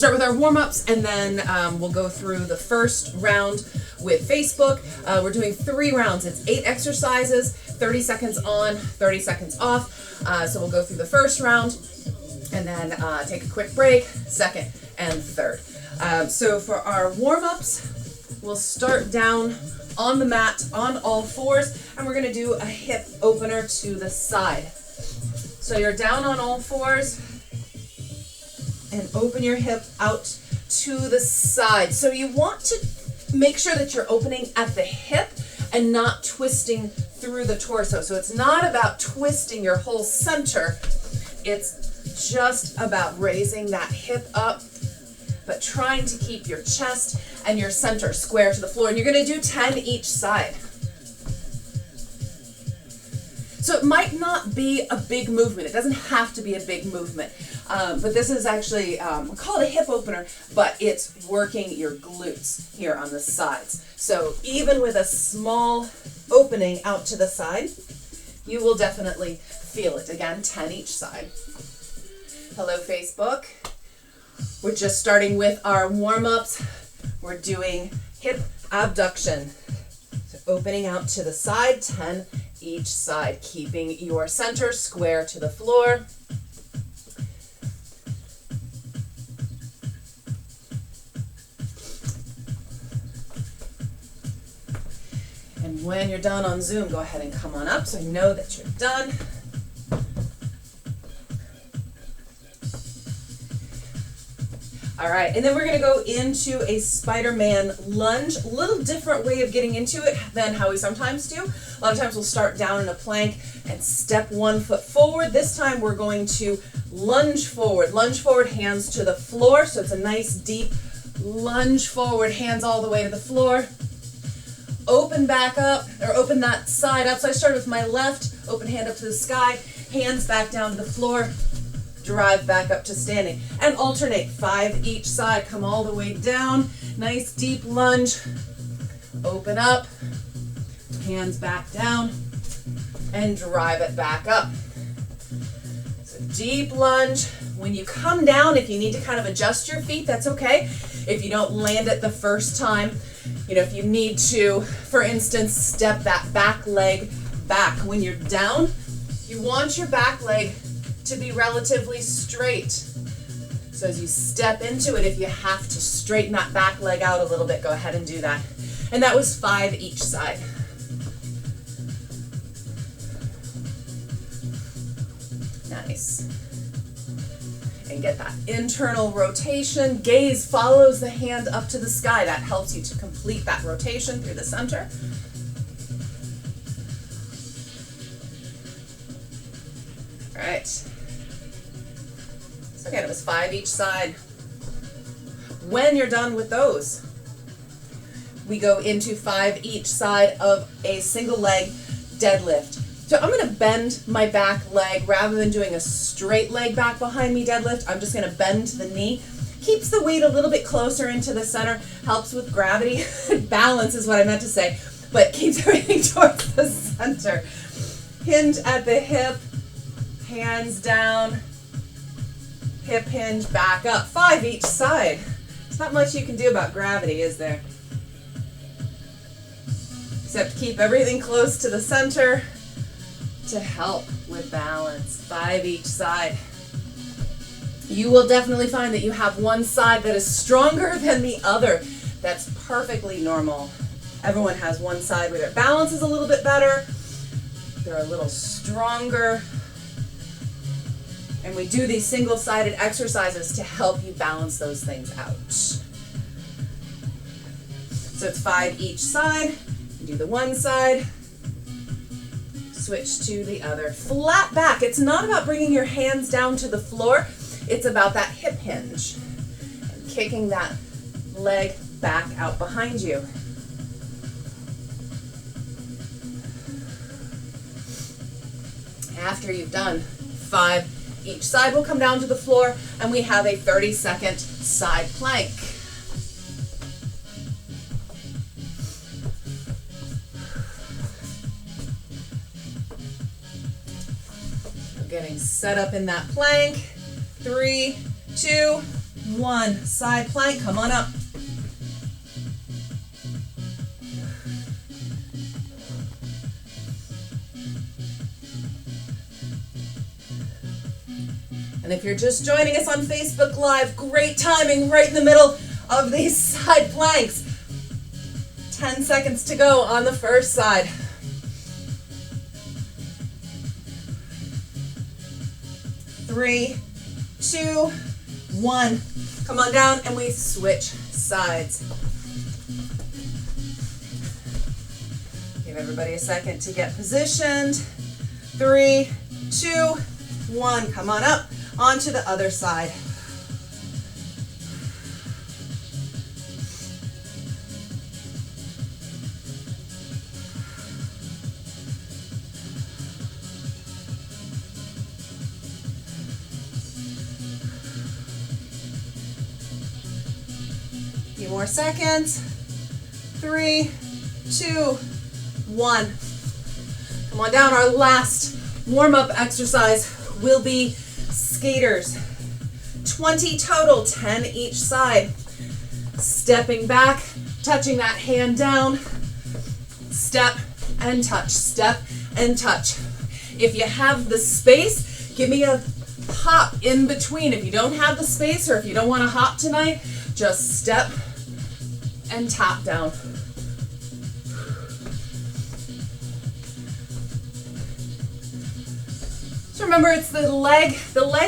Start with our warm-ups, and then we'll go through the first round with Facebook. We're doing 3 rounds. It's 8 exercises, 30 seconds on, 30 seconds off. So we'll go through the first round and then take a quick break, second and third. So for our warm-ups, we'll start down on the mat on all fours, and we're going to do a hip opener to the side. So you're down on all fours and open your hip out to the side. So you want to make sure that you're opening at the hip and not twisting through the torso. So it's not about twisting your whole center. It's just about raising that hip up, but trying to keep your chest and your center square to the floor. And you're going to do 10 each side. So it might not be a big movement. It doesn't have to be a big movement. But this is actually, we call it a hip opener, but it's working your glutes here on the sides. So even with a small opening out to the side, you will definitely feel it. Again, 10 each side. Hello, Facebook. We're just starting with our warm-ups. We're doing hip abduction. So opening out to the side, 10 each side, keeping your center square to the floor. And when you're done on Zoom, go ahead and come on up so you know that you're done. All right, and then we're gonna go into a Spider-Man lunge. A little different way of getting into it than how we sometimes do. A lot of times we'll start down in a plank and step 1 foot forward. This time we're going to lunge forward. Lunge forward, hands to the floor. So it's a nice deep lunge forward, hands all the way to the floor. Open back up, or open that side up. So I started with my left, open hand up to the sky, hands back down to the floor, drive back up to standing. And alternate, 5 each side, come all the way down. Nice deep lunge, open up, hands back down, and drive it back up. So deep lunge. When you come down, if you need to kind of adjust your feet, that's okay. If you don't land it the first time, you know, if you need to, for instance, step that back leg back. When you're down, you want your back leg to be relatively straight. So as you step into it, if you have to straighten that back leg out a little bit, go ahead and do that. And that was 5 each side. Nice. And get that internal rotation. Gaze follows the hand up to the sky. That helps you to complete that rotation through the center. All right. So again, it was 5 each side. When you're done with those, we go into 5 each side of a single leg deadlift. So I'm going to bend my back leg rather than doing a straight leg back behind me deadlift. I'm just going to bend the knee. Keeps the weight a little bit closer into the center, helps with gravity. Balance is what I meant to say, but keeps everything towards the center. Hinge at the hip, hands down, hip hinge, back up. 5 each side. There's not much you can do about gravity, is there? Except keep everything close to the center to help with balance. 5 each side. You will definitely find that you have one side that is stronger than the other. That's perfectly normal. Everyone has one side where their balance is a little bit better, they're a little stronger, and we do these single-sided exercises to help you balance those things out. So it's 5 each side. You do the one side, switch to the other. Flat back. It's not about bringing your hands down to the floor. It's about that hip hinge and kicking that leg back out behind you. After you've done 5 each side, we'll come down to the floor and we have a 30-second side plank. Getting set up in that plank. 3, 2, 1. Side plank, come on up. And if you're just joining us on Facebook Live, great timing right in the middle of these side planks. 10 seconds to go on the first side. 3, 2, 1. Come on down and we switch sides. Give everybody a second to get positioned. 3, 2, 1. Come on up onto the other side. Few more seconds. 3, 2, 1. Come on down. Our last warm-up exercise will be skaters. 20 total, 10 each side. Stepping back, touching that hand down. Step and touch, step and touch. If you have the space, give me a hop in between. If you don't have the space or if you don't want to hop tonight, just step and tap down. So remember, it's the leg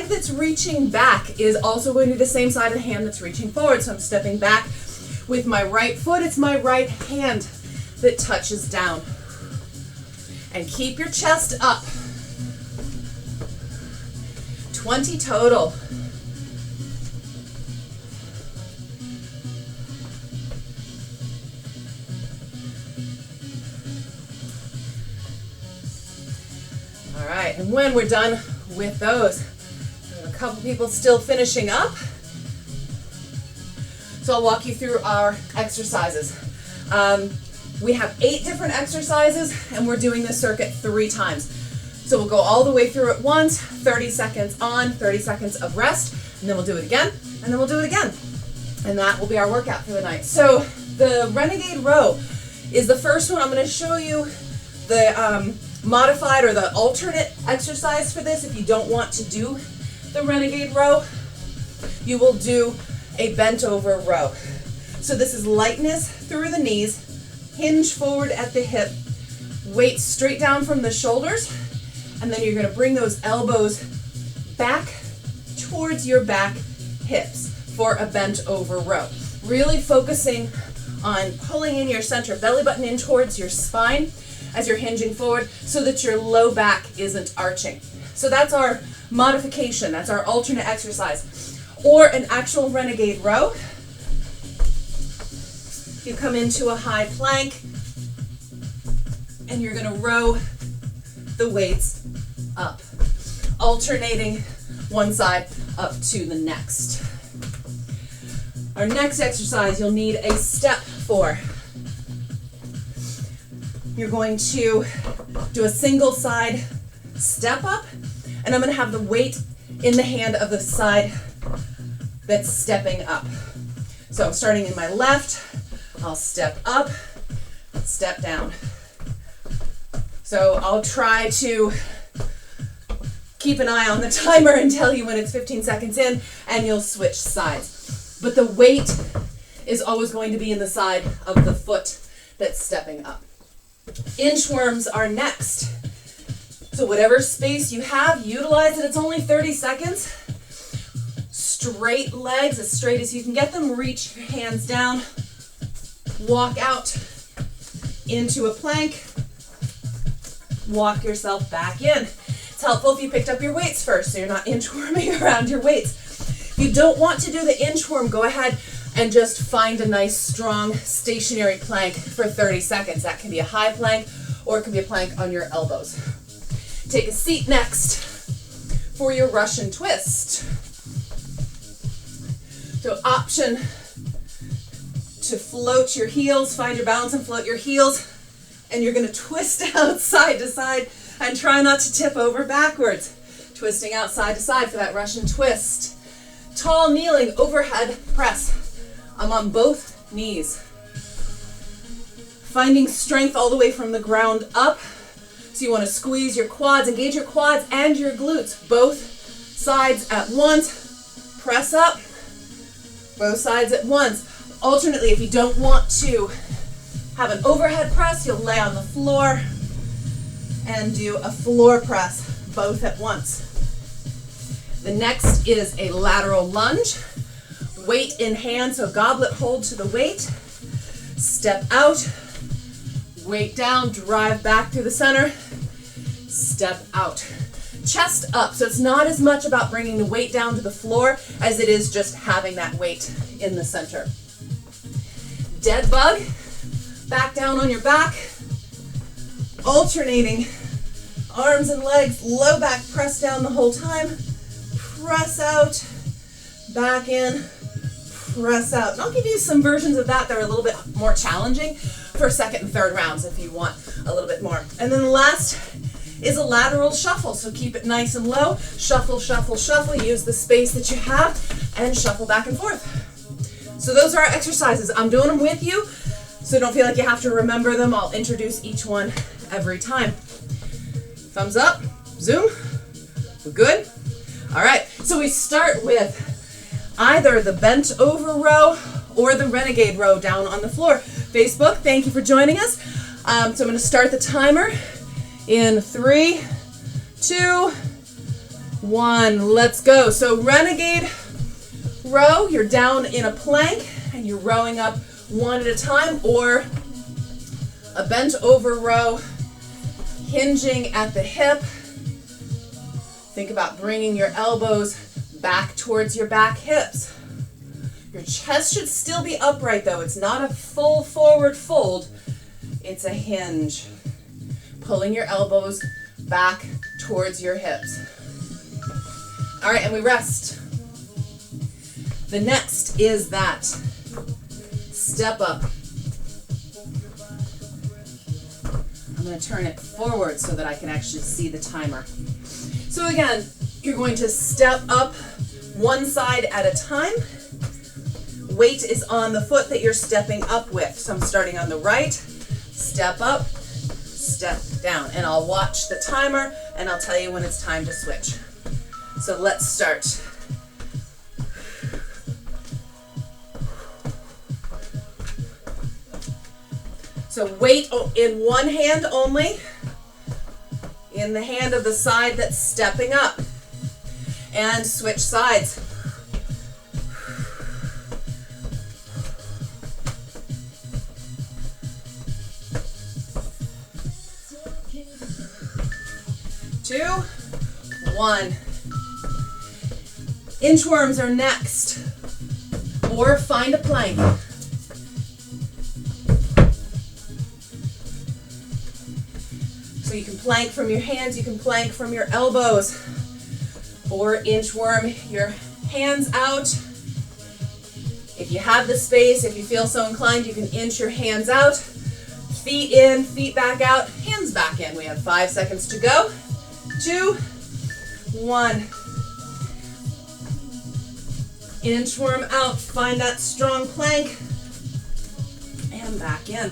that's reaching back is also going to be the same side of the hand that's reaching forward. So I'm stepping back with my right foot. It's my right hand that touches down. And keep your chest up. 20 total. All right, and when we're done with those, we have a couple people still finishing up. So I'll walk you through our exercises. We have 8 different exercises, and we're doing this circuit 3 times. So we'll go all the way through it once, 30 seconds on, 30 seconds of rest, and then we'll do it again, and then we'll do it again. And that will be our workout for the night. So the renegade row is the first one. I'm going to show you the modified or the alternate exercise for this. If you don't want to do the renegade row, you will do a bent over row. So this is lightness through the knees, hinge forward at the hip, weight straight down from the shoulders, and then you're going to bring those elbows back towards your back hips for a bent over row. Really focusing on pulling in your center belly button in towards your spine as you're hinging forward so that your low back isn't arching. So that's our modification, that's our alternate exercise. Or an actual renegade row. You come into a high plank and you're going to row the weights up, alternating one side up to the next. Our next exercise you'll need a step for. You're going to do a single side step up, and I'm going to have the weight in the hand of the side that's stepping up. So I'm starting in my left, I'll step up, step down. So I'll try to keep an eye on the timer and tell you when it's 15 seconds in, and you'll switch sides. But the weight is always going to be in the side of the foot that's stepping up. Inchworms are next. So whatever space you have, utilize it. It's only 30 seconds. Straight legs, as straight as you can get them. Reach your hands down. Walk out into a plank. Walk yourself back in. It's helpful if you picked up your weights first so you're not inchworming around your weights. If you don't want to do the inchworm, go ahead and just find a nice, strong, stationary plank for 30 seconds. That can be a high plank, or it can be a plank on your elbows. Take a seat next for your Russian twist. So option to float your heels, find your balance and float your heels, and you're going to twist out side to side and try not to tip over backwards. Twisting out side to side for that Russian twist. Tall kneeling overhead press. I'm on both knees. Finding strength all the way from the ground up. So you want to squeeze your quads, engage your quads and your glutes. Both sides at once. Press up. Both sides at once. Alternately, if you don't want to have an overhead press, you'll lay on the floor and do a floor press, both at once. The next is a lateral lunge. Weight in hand, so goblet hold to the weight. Step out, weight down, drive back through the center. Step out. Chest up, so it's not as much about bringing the weight down to the floor as it is just having that weight in the center. Dead bug, back down on your back, alternating arms and legs, low back press down the whole time, press out, back in, press out. And I'll give you some versions of that that are a little bit more challenging for second and third rounds if you want a little bit more. And then the last is a lateral shuffle, so keep it nice and low. Shuffle, shuffle, shuffle. Use the space that you have and shuffle back and forth. So those are our exercises. I'm doing them with you, so don't feel like you have to remember them. I'll introduce each one every time. Thumbs up, zoom, we're good? All right, so we start with either the bent over row or the renegade row down on the floor. Facebook, thank you for joining us. So I'm gonna start the timer in 3, 2, 1, let's go. So renegade row, you're down in a plank and you're rowing up one at a time, or a bent over row, hinging at the hip. Think about bringing your elbows back towards your back hips. Your chest should still be upright though. It's not a full forward fold, it's a hinge. Pulling your elbows back towards your hips. All right, and we rest. The next is that step up. I'm going to turn it forward so that I can actually see the timer. So again, you're going to step up one side at a time. Weight is on the foot that you're stepping up with. So I'm starting on the right, step up, step down, and I'll watch the timer and I'll tell you when it's time to switch. So let's start. So weight in one hand only, in the hand of the side that's stepping up, and switch sides. Two, one. Inchworms are next, or find a plank. So you can plank from your hands, you can plank from your elbows, or inchworm, your hands out. If you have the space, if you feel so inclined, you can inch your hands out, feet in, feet back out, hands back in. We have 5 seconds to go. 2, 1. Inchworm out, find that strong plank, and back in.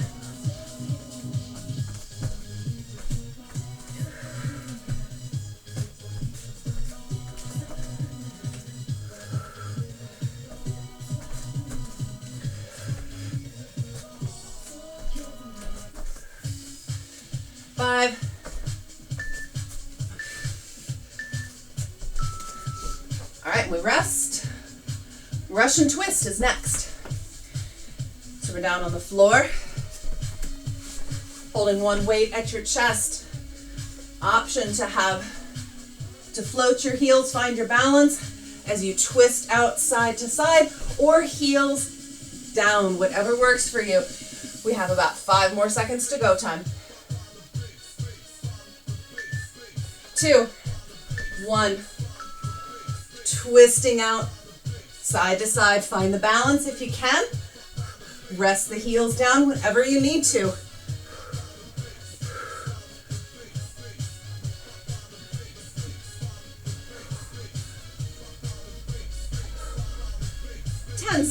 Five. All right, we rest. Russian twist is next. So we're down on the floor, holding one weight at your chest. Option to float your heels, find your balance as you twist out side to side, or heels down, whatever works for you. We have about 5 more seconds to go time. 2, 1. Twisting out side to side. Find the balance if you can. Rest the heels down whenever you need to.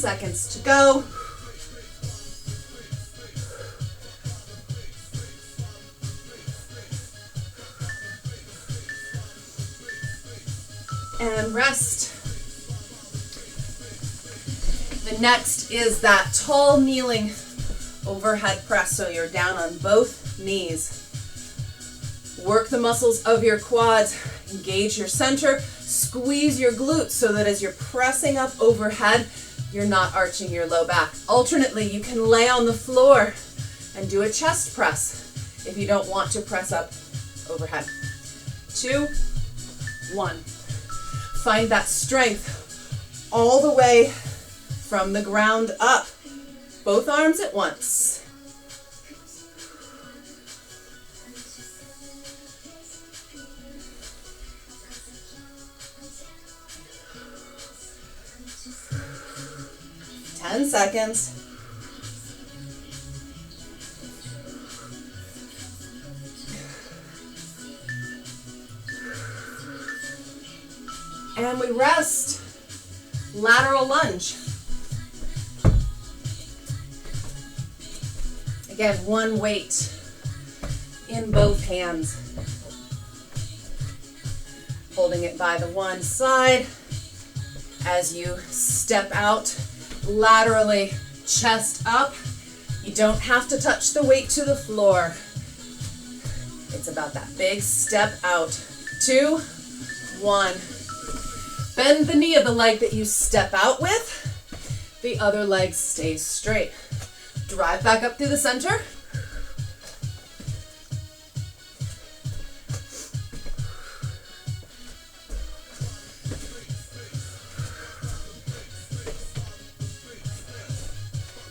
seconds to go. And rest. The next is that tall kneeling overhead press. So you're down on both knees. Work the muscles of your quads. Engage your center. Squeeze your glutes so that as you're pressing up overhead, you're not arching your low back. Alternately, you can lay on the floor and do a chest press if you don't want to press up overhead. 2, 1. Find that strength all the way from the ground up. Both arms at once. Ten seconds. And we rest. Lateral lunge. Again, one weight in both hands. Holding it by the one side as you step out laterally, chest up. You don't have to touch the weight to the floor. It's about that big step out. 2, 1. Bend the knee of the leg that you step out with. The other leg stays straight. Drive back up through the center.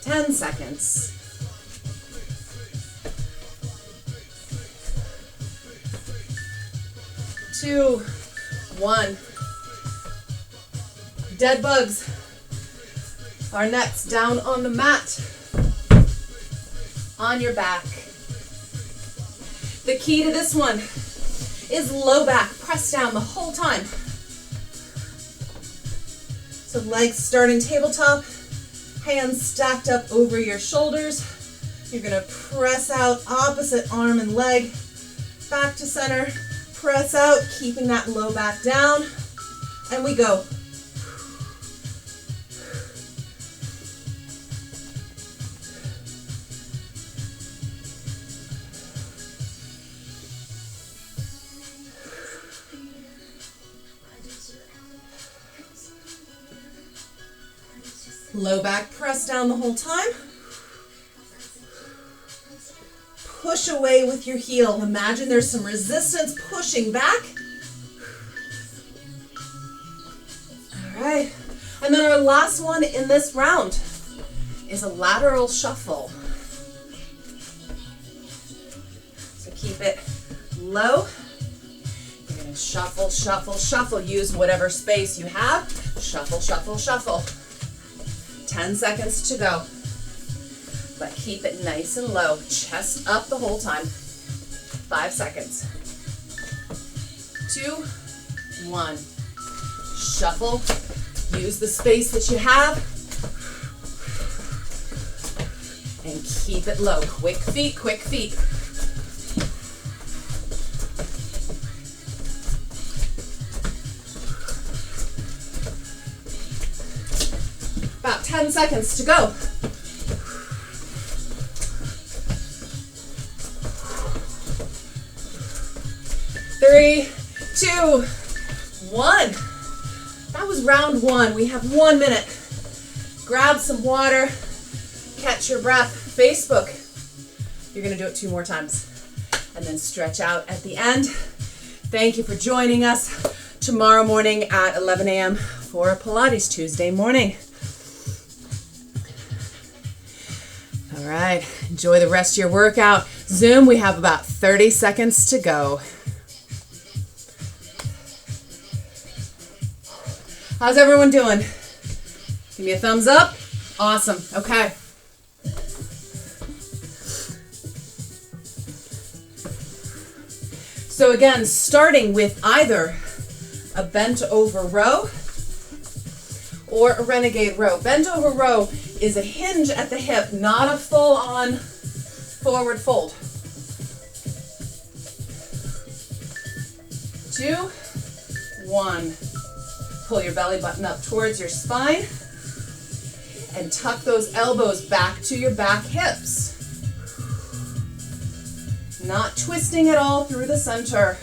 Ten seconds. 2, 1. Dead bugs are next, down on the mat, on your back. The key to this one is low back, press down the whole time. So legs starting tabletop, hands stacked up over your shoulders. You're gonna press out opposite arm and leg, back to center, press out, keeping that low back down, and we go. Low back press down the whole time. Push away with your heel. Imagine there's some resistance pushing back. All right. And then our last one in this round is a lateral shuffle. So keep it low. You're going to shuffle, shuffle, shuffle. Use whatever space you have. Shuffle, shuffle, shuffle. 10 seconds to go. But keep it nice and low. Chest up the whole time. 5 seconds. 2, 1. Shuffle. Use the space that you have. And keep it low. Quick feet, quick feet. About 10 seconds to go. 3, 2, 1. That was round 1. We have 1 minute. Grab some water, catch your breath. Facebook, you're going to do it 2 more times. And then stretch out at the end. Thank you for joining us tomorrow morning at 11 a.m. for Pilates Tuesday morning. All right, enjoy the rest of your workout. Zoom, we have about 30 seconds to go. How's everyone doing? Give me a thumbs up. Awesome. Okay. So again, starting with either a bent over row or a renegade row. Bent over row is a hinge at the hip, not a full-on forward fold. 2, 1. Pull your belly button up towards your spine and tuck those elbows back to your back hips. Not twisting at all through the center.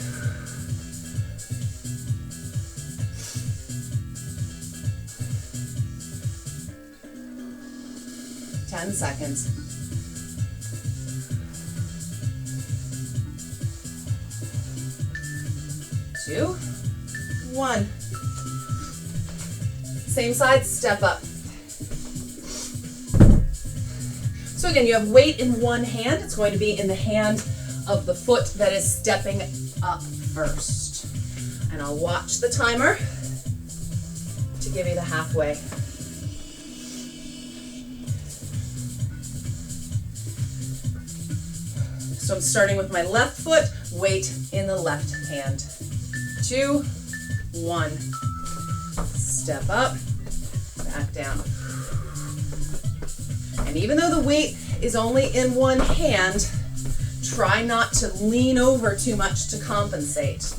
Ten seconds. 2, 1. Same side, step up. So again, you have weight in one hand. It's going to be in the hand of the foot that is stepping up first. And I'll watch the timer to give you the halfway. So I'm starting with my left foot, weight in the left hand. 2, 1. Step up, back down. And even though the weight is only in one hand, try not to lean over too much to compensate.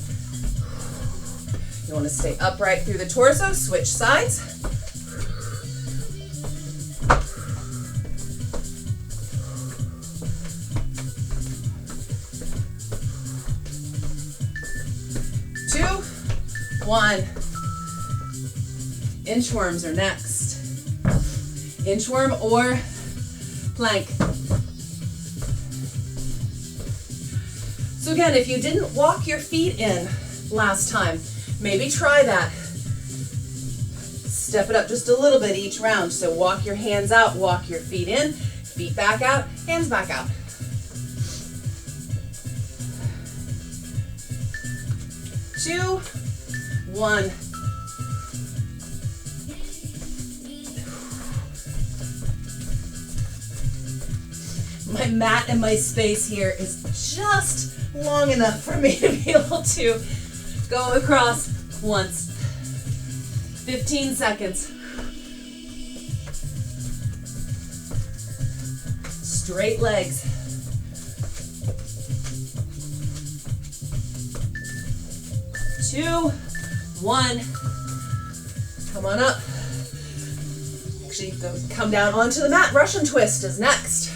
You want to stay upright through the torso, switch sides. One. Inchworms are next. Inchworm or plank. So again, if you didn't walk your feet in last time, maybe try that. Step it up just a little bit each round. So walk your hands out, walk your feet in, feet back out, hands back out. 2, 1. My mat and my space here is just long enough for me to be able to go across once. 15 seconds. Straight legs. 2, 1. Come on up. Actually, come down onto the mat. Russian twist is next.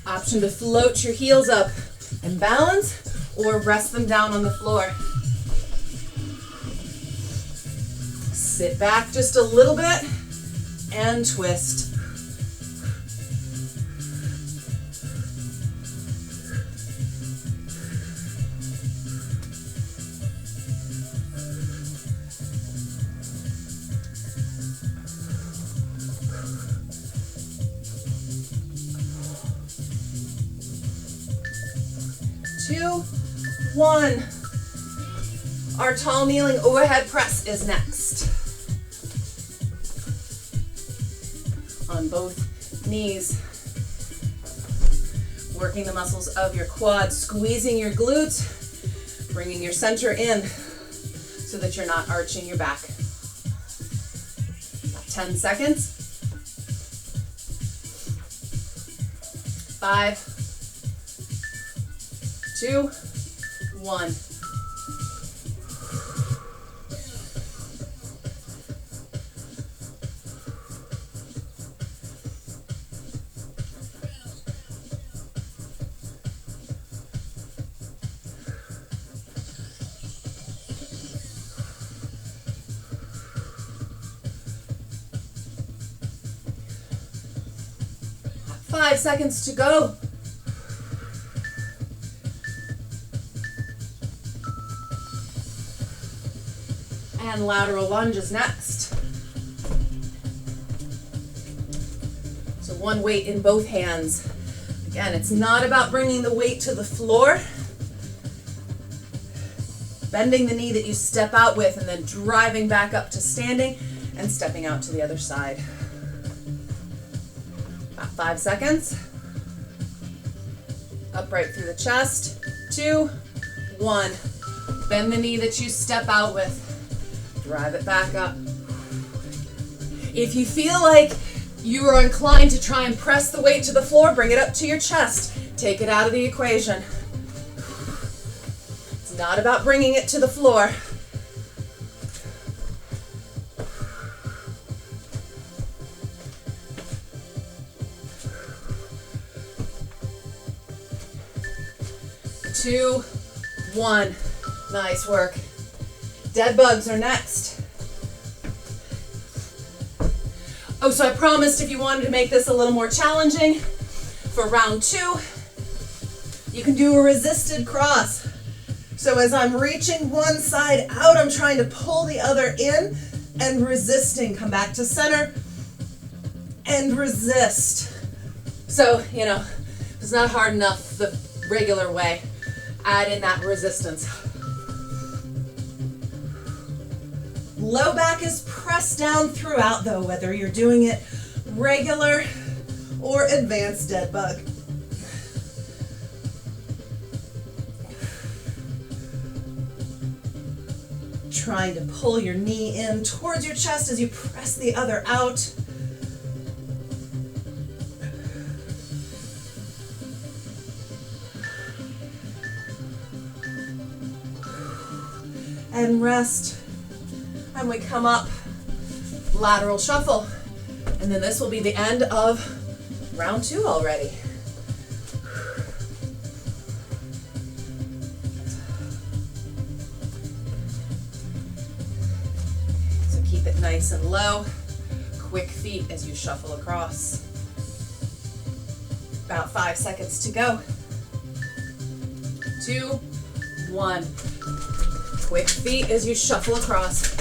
Option to float your heels up and balance, or rest them down on the floor. Sit back just a little bit and twist. Two, 1. Our tall kneeling overhead press is next. On both knees. Working the muscles of your quads, squeezing your glutes, bringing your center in so that you're not arching your back. About 10 seconds. 5, 2, 1. Five seconds to go. And lateral lunge is next. So one weight in both hands. Again, it's not about bringing the weight to the floor. Bending the knee that you step out with and then driving back up to standing and stepping out to the other side. About 5 seconds. Upright through the chest. 2, 1. Bend the knee that you step out with. Drive it back up. If you feel like you are inclined to try and press the weight to the floor, bring it up to your chest. Take it out of the equation. It's not about bringing it to the floor. Two, 1. Nice work. Dead bugs are next. Oh, so I promised if you wanted to make this a little more challenging, for round 2, you can do a resisted cross. So as I'm reaching one side out, I'm trying to pull the other in and resisting. Come back to center and resist. So, if it's not hard enough the regular way, add in that resistance. Low back is pressed down throughout though, whether you're doing it regular or advanced dead bug. Trying to pull your knee in towards your chest as you press the other out. And rest. And we come up, lateral shuffle. And then this will be the end of round 2 already. So keep it nice and low. Quick feet as you shuffle across. About 5 seconds to go. 2, 1. Quick feet as you shuffle across.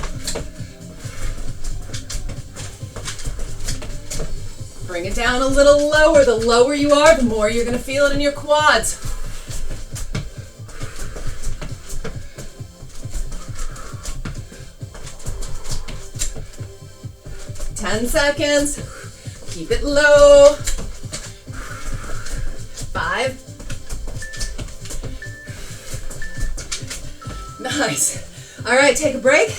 Bring it down a little lower. The lower you are, the more you're going to feel it in your quads. Seconds. Keep it low. 5. Nice. All right, take a break.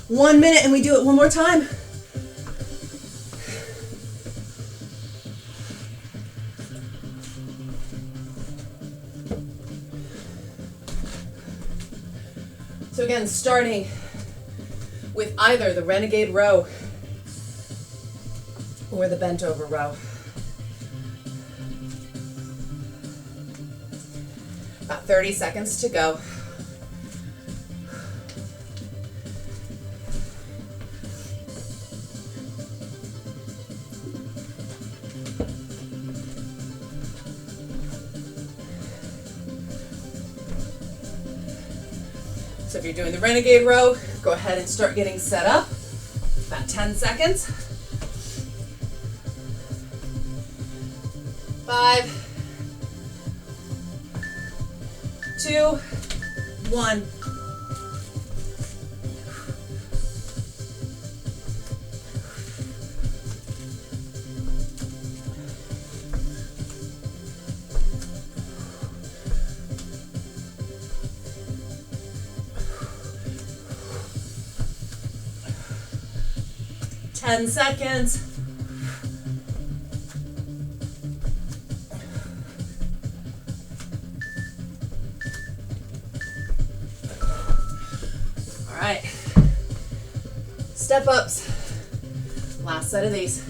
1 minute and we do it one more time. So again, starting with either the renegade row or the bent over row. About 30 seconds to go. So if you're doing the renegade row, go ahead and start getting set up. About 10 seconds. 5, 2, 1. Ten seconds. All right. Step ups. Last set of these.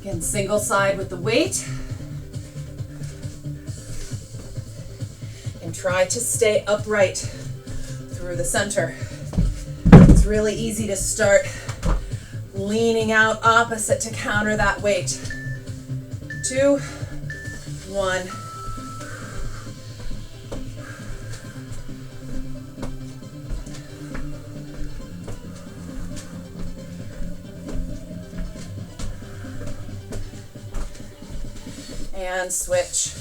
Again, single side with the weight. And try to stay upright through the center. It's really easy to start leaning out opposite to counter that weight. 2, 1. And switch.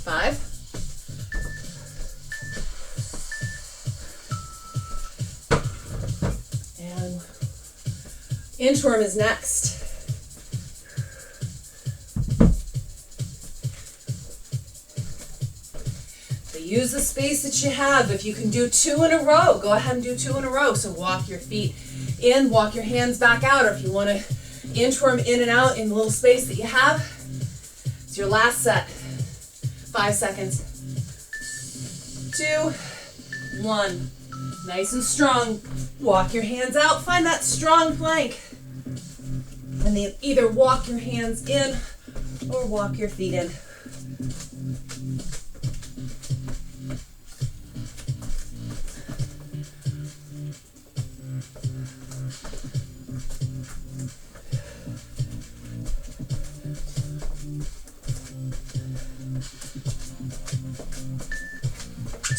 5. And inchworm is next. So use the space that you have. If you can do 2 in a row, go ahead and do 2 in a row. So walk your feet in, walk your hands back out, or if you want to inchworm in and out in the little space that you have. It's your last set. 5 seconds. 2, 1. Nice and strong. Walk your hands out. Find that strong plank. And then either walk your hands in or walk your feet in.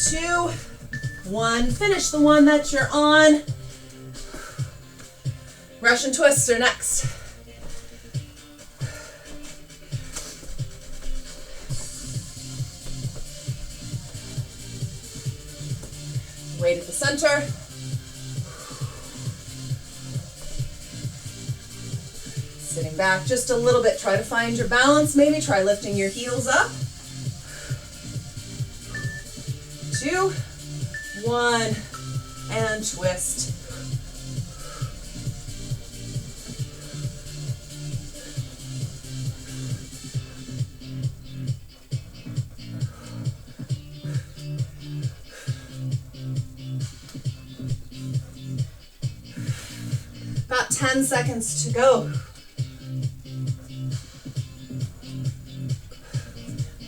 Two, 1. Finish the one that you're on. Russian twists are next. Weight at the center. Sitting back just a little bit. Try to find your balance. Maybe try lifting your heels up. 2, 1, and twist. About 10 seconds to go.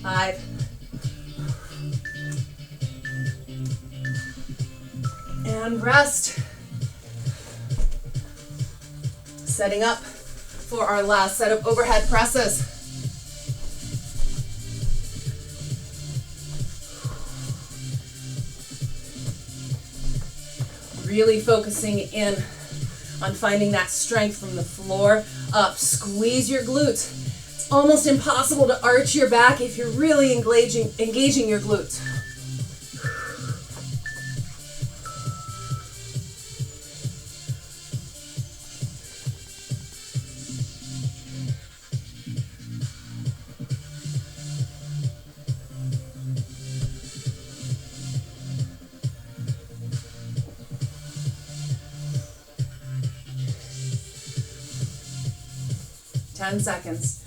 5. And rest. Setting up for our last set of overhead presses. Really focusing in on finding that strength from the floor up. Squeeze your glutes. It's almost impossible to arch your back if you're really engaging your glutes. Ten seconds.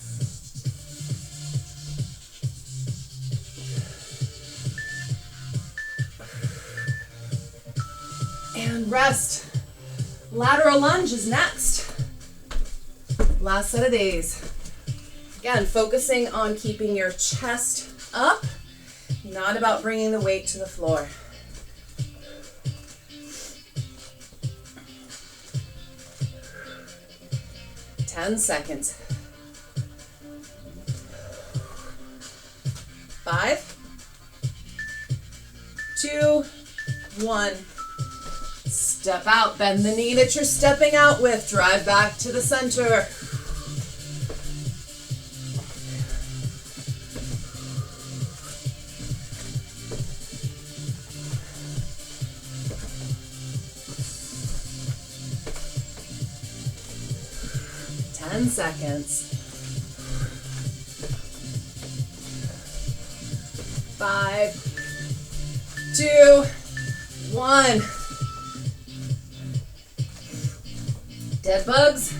And rest. Lateral lunge is next. Last set of days. Again, focusing on keeping your chest up, not about bringing the weight to the floor. Ten seconds. 5, 2, 1. Step out, bend the knee that you're stepping out with. Drive back to the center. Seconds. 5, 2, 1. Dead bugs.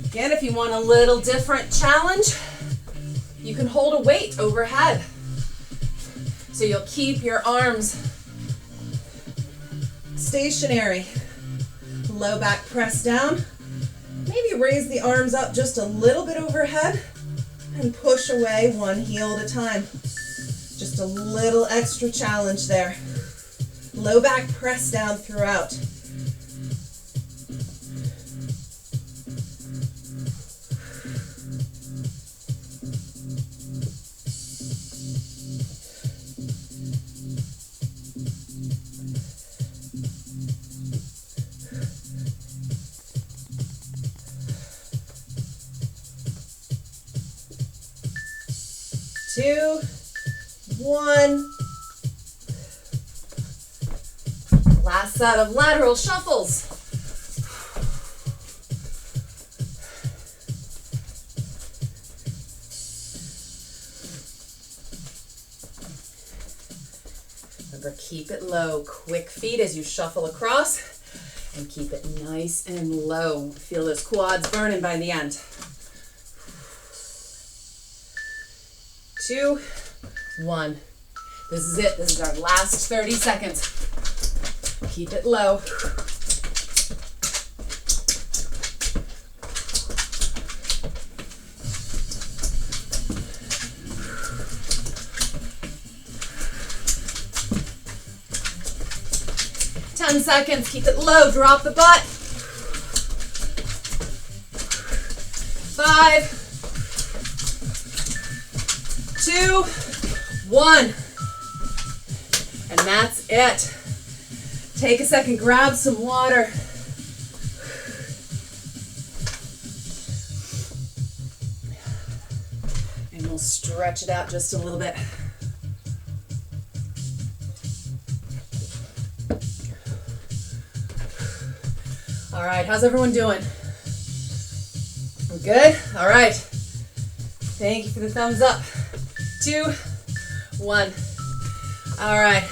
Again, if you want a little different challenge, you can hold a weight overhead. So you'll keep your arms stationary. Low back press down. Maybe raise the arms up just a little bit overhead and push away one heel at a time. Just a little extra challenge there. Low back press down throughout. 2, 1. Last set of lateral shuffles. Remember, keep it low. Quick feet as you shuffle across, and keep it nice and low. Feel those quads burning by the end. 2, 1. This is it. This is our last 30 seconds. Keep it low. Seconds, keep it low, drop the butt. 5, 2, 1. And that's it. Take a second, grab some water. And we'll stretch it out just a little bit. All right, how's everyone doing? We're good? All right. Thank you for the thumbs up. 2, 1. All right.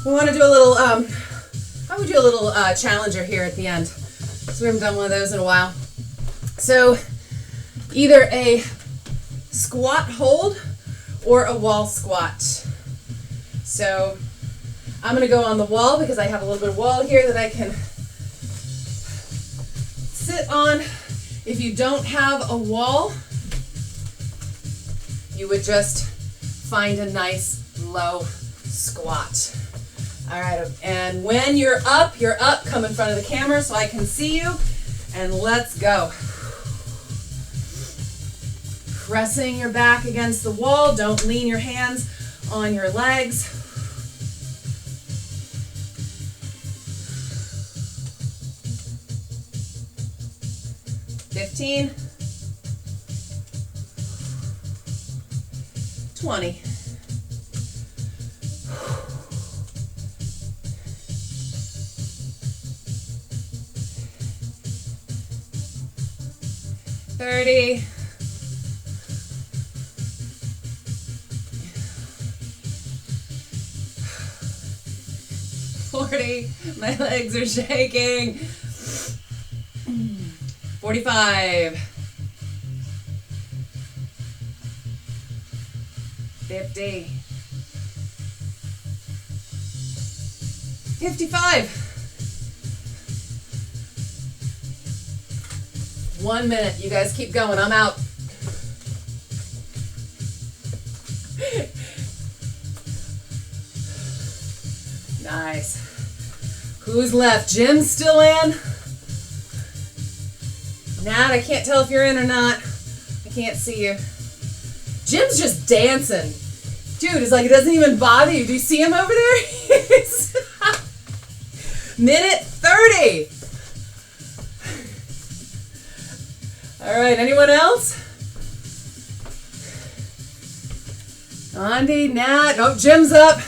We want to do a little, how would we do a little challenger here at the end? So we haven't done one of those in a while. So either a squat hold or a wall squat. So I'm going to go on the wall because I have a little bit of wall here that I can sit on. If you don't have a wall, you would just find a nice low squat. All right, and when you're up, come in front of the camera so I can see you, and let's go. Pressing your back against the wall, don't lean your hands on your legs. $15, 20. $30. 40. My legs are shaking. 45. 50. 55. 1 minute. You guys keep going. I'm out. Nice. Who's left? Jim's still in? Nat, I can't tell if you're in or not. I can't see you. Jim's just dancing. Dude, it's like it doesn't even bother you. Do you see him over there? Minute 30. All right, anyone else? Andy, Nat, oh, Jim's up.